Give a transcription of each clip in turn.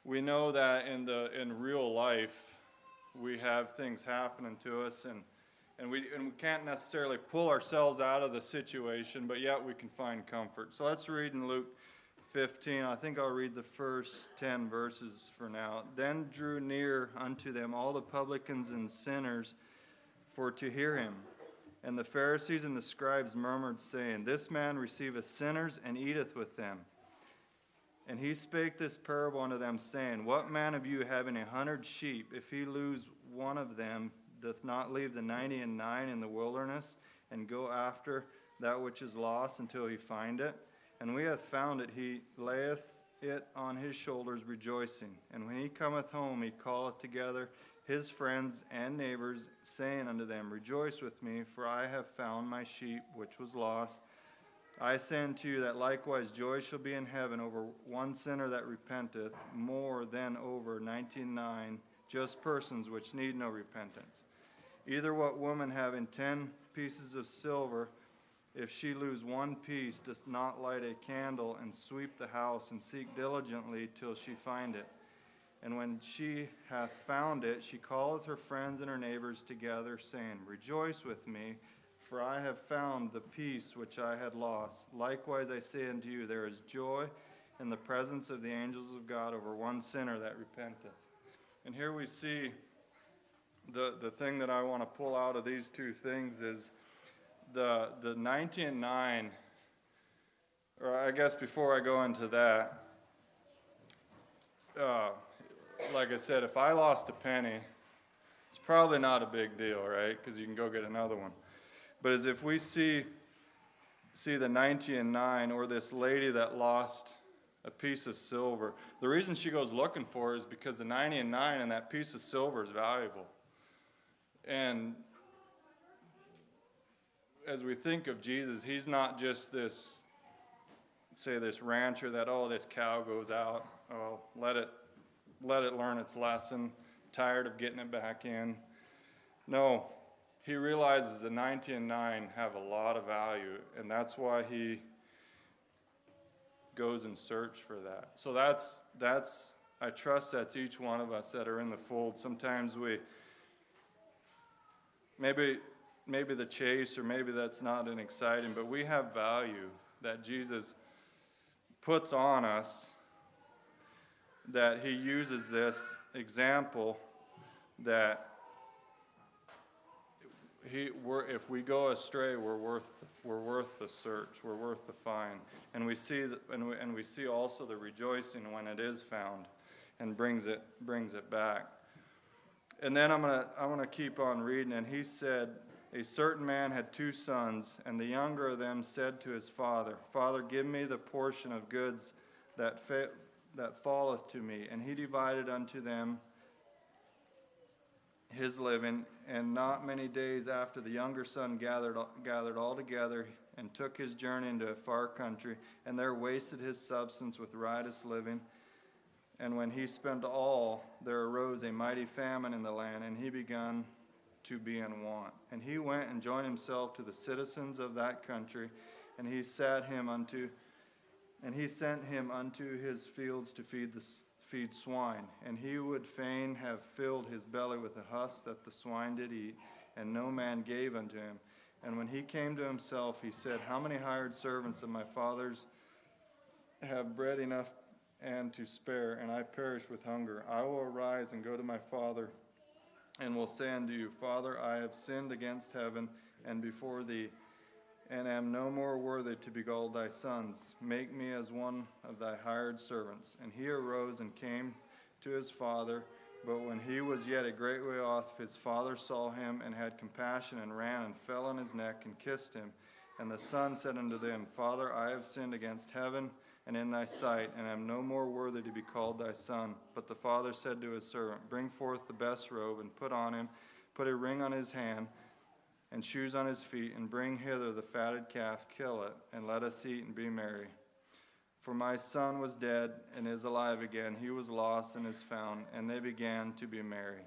we know that in real life, we have things happening to us, and we can't necessarily pull ourselves out of the situation, but yet we can find comfort. So let's read in Luke 15. I think I'll read the first 10 verses for now. Then drew near unto them all the publicans and sinners for to hear him. And the Pharisees and the scribes murmured, saying, This man receiveth sinners and eateth with them. And he spake this parable unto them, saying, What man of you, having 100 sheep, if he lose one of them, doth not leave the 99 in the wilderness, and go after that which is lost until he find it? And we have found it, he layeth it on his shoulders, rejoicing. And when he cometh home, he calleth together his friends and neighbors, saying unto them, Rejoice with me, for I have found my sheep which was lost. I say unto you that likewise joy shall be in heaven over one sinner that repenteth, more than over 99 just persons which need no repentance. Either what woman having 10 pieces of silver, if she lose one piece, doth not light a candle and sweep the house and seek diligently till she find it? And when she hath found it, she calleth her friends and her neighbors together, saying, Rejoice with me, for I have found the piece which I had lost. Likewise I say unto you, there is joy in the presence of the angels of God over one sinner that repenteth. And here we see the thing that I want to pull out of these two things is the 99, or I guess before I go into that, like I said, if I lost a penny, it's probably not a big deal, right? Because you can go get another one. But as if we see the 99, or this lady that lost a piece of silver, the reason she goes looking for it is because the 99 and that piece of silver is valuable. And as we think of Jesus, he's not just this rancher that, oh, this cow goes out, oh, let it learn its lesson, tired of getting it back in. No, he realizes the 99 have a lot of value, and that's why he goes in search for that. So that's I trust that's each one of us that are in the fold. Sometimes we maybe the chase, or maybe that's not an exciting, but we have value that Jesus puts on us, that he uses this example that if we go astray, we're worth the search, we're worth the find, and we see we see also the rejoicing when it is found, and brings it back. And then I'm gonna keep on reading. And he said, A certain man had 2 sons, and the younger of them said to his father, Father, give me the portion of goods that falleth to me. And he divided unto them his living. And not many days after, the younger son gathered all together, and took his journey into a far country, and there wasted his substance with riotous living. And when he spent all, there arose a mighty famine in the land, and he began to be in want. And he went and joined himself to the citizens of that country, and he sent him unto his fields to feed swine. And he would fain have filled his belly with the husk that the swine did eat, and no man gave unto him. And when he came to himself, he said, How many hired servants of my father's have bread enough and to spare, and I perish with hunger? I will arise and go to my father, and will say unto you, Father, I have sinned against heaven and before thee, and am no more worthy to be called thy sons. Make me as one of thy hired servants. And he arose and came to his father. But when he was yet a great way off, his father saw him, and had compassion, and ran, and fell on his neck, and kissed him. And the son said unto them, Father, I have sinned against heaven and in thy sight, and am no more worthy to be called thy son. But the father said to his servant, Bring forth the best robe, and put on him, put a ring on his hand, and shoes on his feet, and bring hither the fatted calf, kill it, and let us eat and be merry. For my son was dead, and is alive again. He was lost, and is found. And they began to be merry.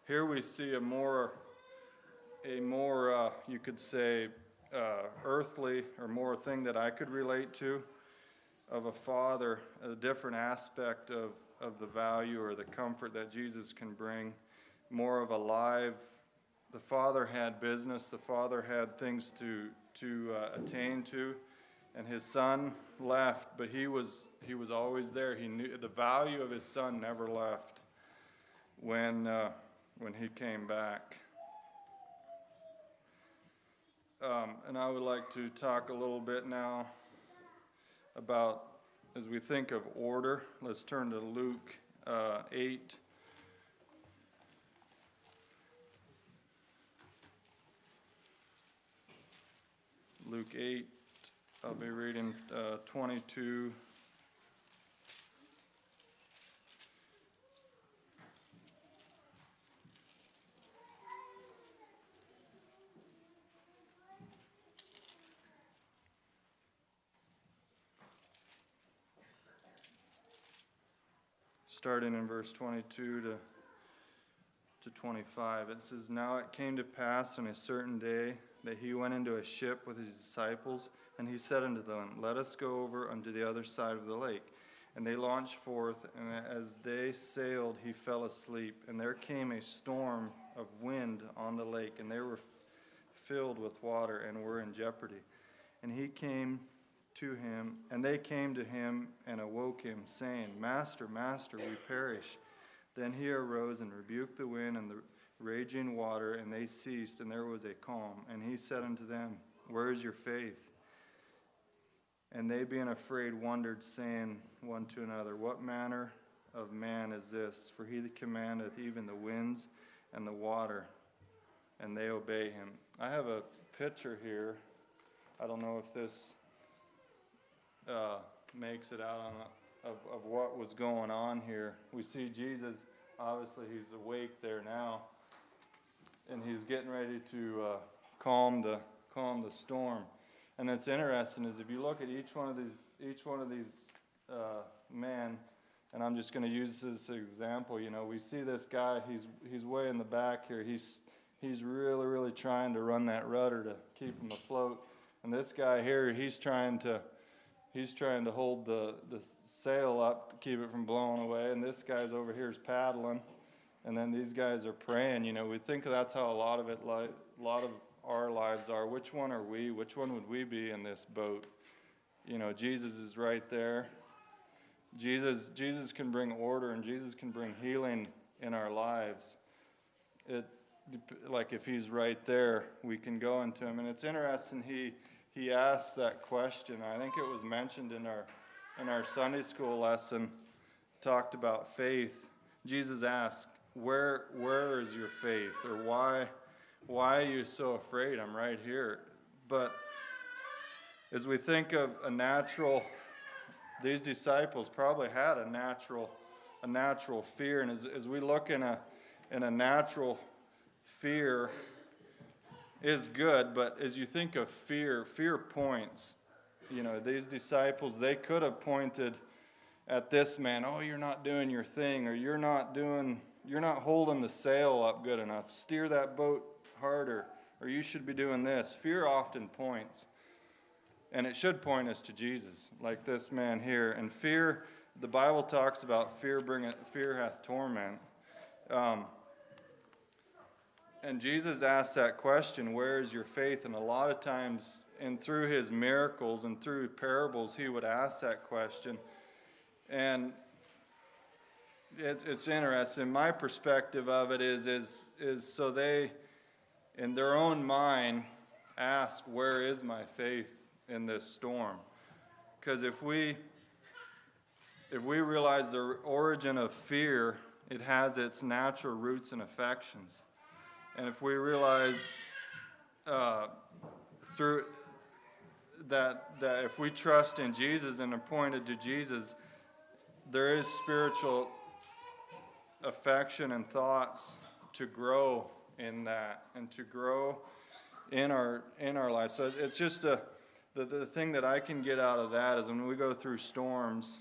Here we see a more you could say, earthly, or more thing that I could relate to, of a father, a different aspect of of the value or the comfort that Jesus can bring, more of a live. The Father had business. The Father had things to attain to, and his Son left, but he was always there. He knew the value of his Son never left when he came back. And I would like to talk a little bit now about, as we think of order, let's turn to Luke 8. Luke 8, I'll be reading 22. Starting in verse 22 to 25, it says, "Now it came to pass on a certain day that he went into a ship with his disciples, and he said unto them, Let us go over unto the other side of the lake. And they launched forth, and as they sailed, he fell asleep. And there came a storm of wind on the lake, and they were filled with water and were in jeopardy. And they came to him and awoke him, saying, Master, Master, we perish. Then he arose and rebuked the wind and the raging water, and they ceased, and there was a calm. And he said unto them, Where is your faith? And they, being afraid, wondered, saying one to another, What manner of man is this? For he that commandeth even the winds and the water, and they obey him." I have a picture here. I don't know if this makes it out of what was going on here. We see Jesus, obviously he's awake there now, and he's getting ready to calm the storm. And it's interesting is if you look at each one of these men, and I'm just going to use this example. You know, we see this guy. He's way in the back here. He's really trying to run that rudder to keep him afloat. And this guy here, he's trying to hold the sail up to keep it from blowing away. And this guy's over here is paddling. And then these guys are praying. You know, we think that's how a lot of our lives are. Which one are we? Which one would we be in this boat? You know, Jesus is right there. Jesus can bring order, and Jesus can bring healing in our lives. Like if he's right there, we can go into him. And it's interesting, he asked that question. I think it was mentioned in our Sunday school lesson, talked about faith. Jesus asked, where is your faith? Or why are you so afraid? I'm right here. But as we think of these disciples probably had a natural fear. And as we look in a natural fear is good, but as you think of fear points. You know, these disciples, they could have pointed at this man, oh, you're not doing your thing, or you're not holding the sail up good enough. Steer that boat harder, or you should be doing this. Fear often points, and it should point us to Jesus, like this man here. And fear, the Bible talks about fear hath torment. And Jesus asked that question, where is your faith? And a lot of times, and through his miracles and through parables, he would ask that question. And it's interesting. My perspective of it is so they, in their own mind, ask, where is my faith in this storm? Because if we realize the origin of fear, it has its natural roots and affections. And if we realize through that if we trust in Jesus and are pointed to Jesus, there is spiritual affection and thoughts to grow in that and to grow in our life. So it's just the thing that I can get out of that is when we go through storms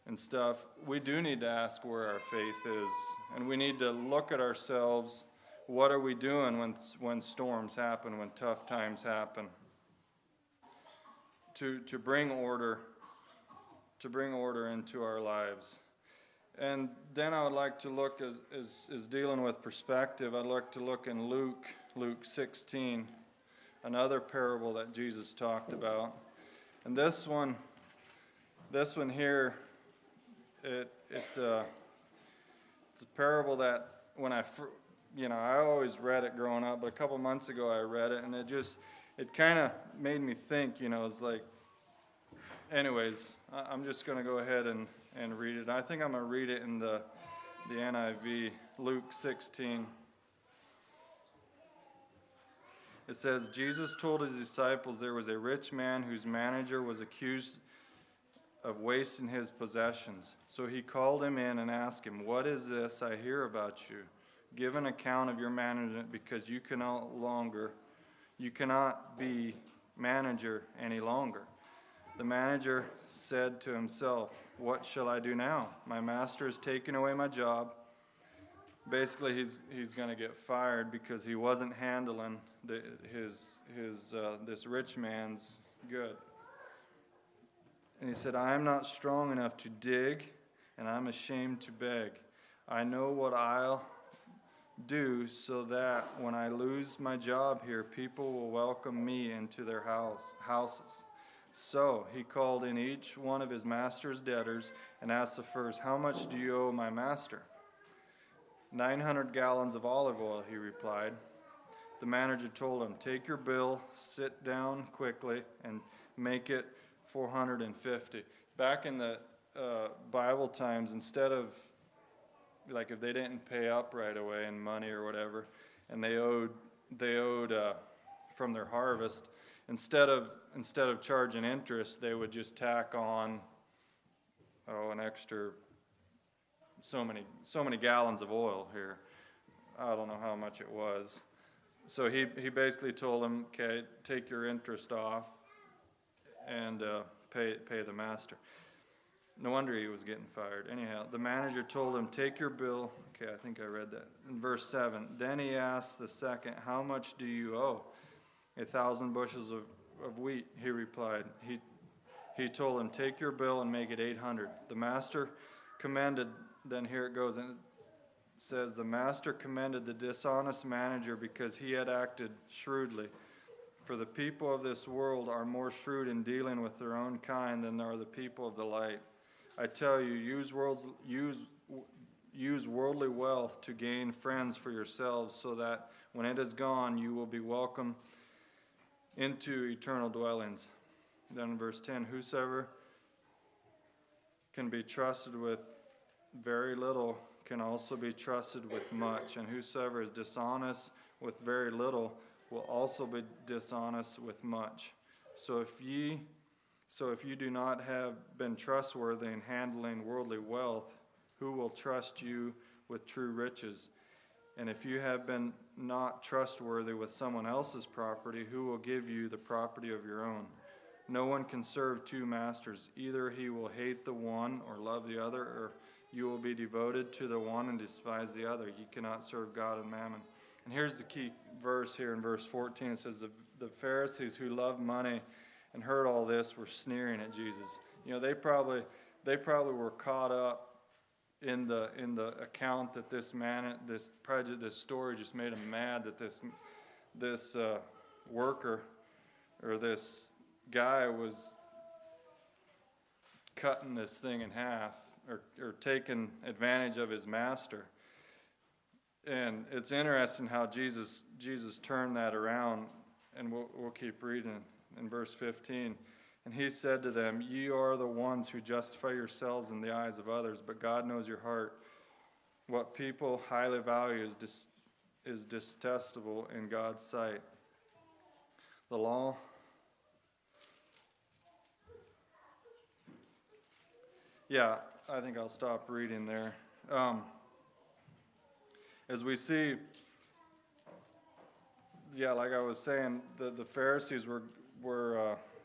and stuff, we do need to ask where our faith is, and we need to look at ourselves. What are we doing when storms happen, when tough times happen? To bring order into our lives. And then I would like to look, as dealing with perspective, I'd like to look in Luke 16, another parable that Jesus talked about. And this one here, it's a parable that when I always read it growing up, but a couple months ago I read it, and it kind of made me think, it's like, anyways, I'm just going to go ahead and read it. I think I'm going to read it in the NIV, Luke 16. It says, Jesus told his disciples there was a rich man whose manager was accused of wasting his possessions. So he called him in and asked him, "What is this I hear about you? Give an account of your management, because you cannot be manager any longer." The manager said to himself, "What shall I do now? My master has taken away my job." Basically, he's going to get fired because he wasn't handling this rich man's good. And he said, "I am not strong enough to dig, and I'm ashamed to beg. I know what I'll do so that when I lose my job here, people will welcome me into their houses." So he called in each one of his master's debtors and asked the first, "How much do you owe my master?" 900 gallons of olive oil, he replied. The manager told him, "Take your bill, sit down quickly, and make it 450. Back in the Bible times, instead of, like, if they didn't pay up right away in money or whatever, and they owed from their harvest, instead of charging interest, they would just tack on an extra so many gallons of oil here. I don't know how much it was. So he basically told them, "Okay, take your interest off and pay the master." No wonder he was getting fired. Anyhow, the manager told him, "Take your bill." Okay, I think I read that. In verse 7, then he asked the second, "How much do you owe?" 1,000 bushels of wheat, he replied. He told him, "Take your bill and make it 800. The master commended, then here it goes, and it says, the master commended the dishonest manager because he had acted shrewdly. For the people of this world are more shrewd in dealing with their own kind than are the people of the light. I tell you, use worldly wealth to gain friends for yourselves, so that when it is gone, you will be welcomed into eternal dwellings." Then in verse 10, "Whosoever can be trusted with very little can also be trusted with much, and whosoever is dishonest with very little will also be dishonest with much. So if you do not have been trustworthy in handling worldly wealth, who will trust you with true riches? And if you have been not trustworthy with someone else's property, who will give you the property of your own? No one can serve two masters. Either he will hate the one or love the other, or you will be devoted to the one and despise the other. You cannot serve God and mammon." And here's the key verse here in verse 14. It says, the Pharisees who loved money and heard all this were sneering at Jesus. They probably were caught up in the account that this story just made them mad, that this worker or this guy was cutting this thing in half or taking advantage of his master. And it's interesting how Jesus turned that around, and we'll keep reading in verse 15. "And he said to them, ye are the ones who justify yourselves in the eyes of others, but God knows your heart. What people highly value is detestable in God's sight. The law..." Yeah, I think I'll stop reading there. As we see, like I was saying, the Pharisees were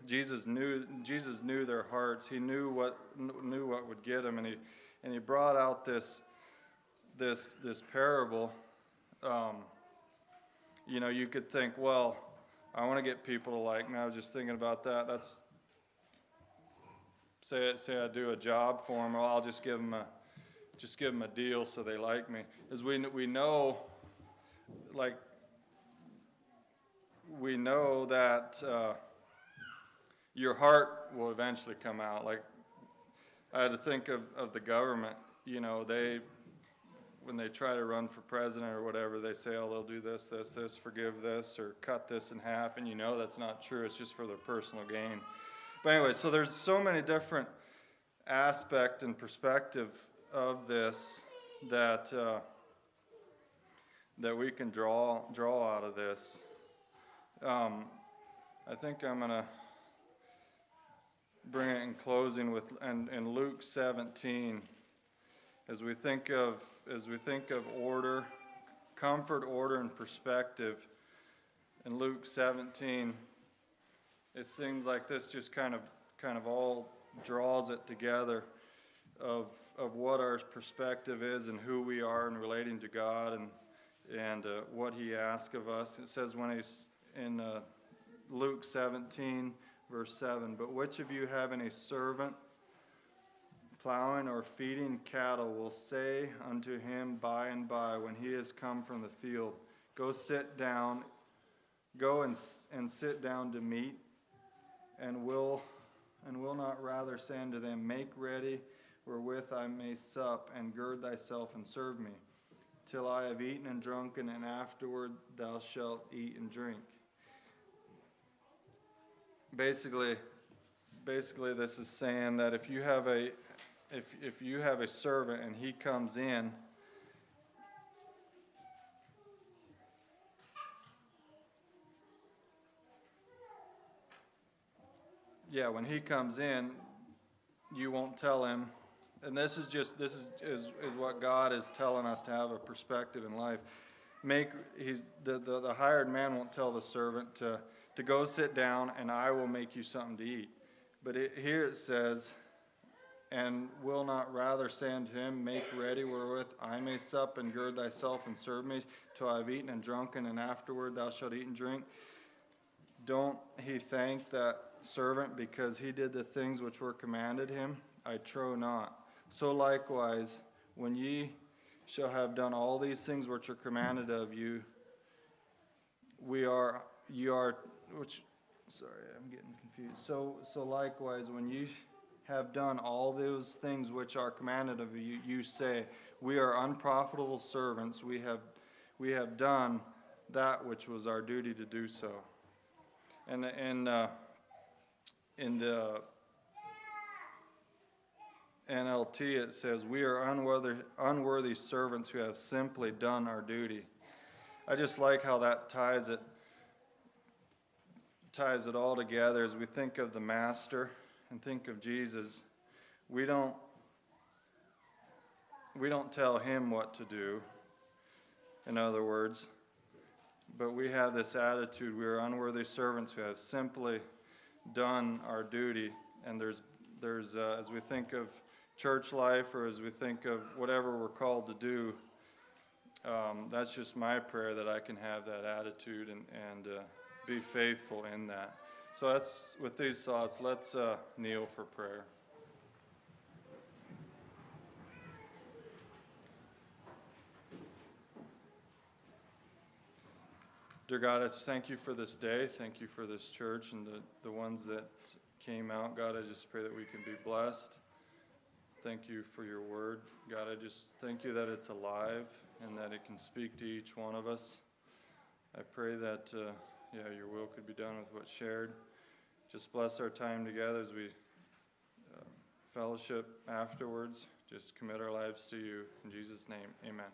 Jesus knew their hearts. He knew what would get them, and he brought out this parable. You could think, well, I want to get people to like me. I was just thinking about that. That's say I do a job for them, or I'll just give them just give them a deal so they like me. As we know, like, we know that your heart will eventually come out. Like, I had to think of the government. You know, when they try to run for president or whatever, they say, oh, they'll do this, this, this, forgive this, or cut this in half, and you know that's not true. It's just for their personal gain. But anyway, so there's so many different aspects and perspective of this that that we can draw out of this. I think I'm going to bring it in closing with in Luke 17. As we think of order, comfort, order, and perspective, in Luke 17, it seems like this just kind of all draws it together of what our perspective is and who we are in relating to God and what He asks of us. It says when He's in Luke 17, verse 7, but which of you having a servant plowing or feeding cattle will say unto him by and by, when he is come from the field, go and sit down to meat, and will not rather say unto them, make ready wherewith I may sup, and gird thyself and serve me, till I have eaten and drunken, and afterward thou shalt eat and drink. Basically this is saying that if you have a servant and he comes in, when he comes in, you won't tell him, and this is what God is telling us to have a perspective in life. The hired man won't tell the servant to go sit down and I will make you something to eat. But here it says, and will not rather say unto him, make ready wherewith I may sup, and gird thyself and serve me, till I have eaten and drunken, and afterward thou shalt eat and drink. Don't he thank that servant because he did the things which were commanded him? I trow not. So likewise, when ye shall have done all these things which are commanded of you, I'm getting confused. So likewise, when you have done all those things which are commanded of you, you say, we are unprofitable servants. We have done that which was our duty to do so. And in the NLT it says, we are unworthy servants who have simply done our duty. I just like how that ties it all together. As we think of the Master and think of Jesus, we don't tell him what to do, in other words, but we have this attitude, we are unworthy servants who have simply done our duty. And there's as we think of church life, or as we think of whatever we're called to do, that's just my prayer, that I can have that attitude and be faithful in that. So that's, with these thoughts, let's kneel for prayer. Dear God, I just thank you for this day. Thank you for this church and the ones that came out. God, I just pray that we can be blessed. Thank you for your word. God, I just thank you that it's alive and that it can speak to each one of us. I pray that your will could be done with what's shared. Just bless our time together as we fellowship afterwards. Just commit our lives to you. In Jesus' name, amen.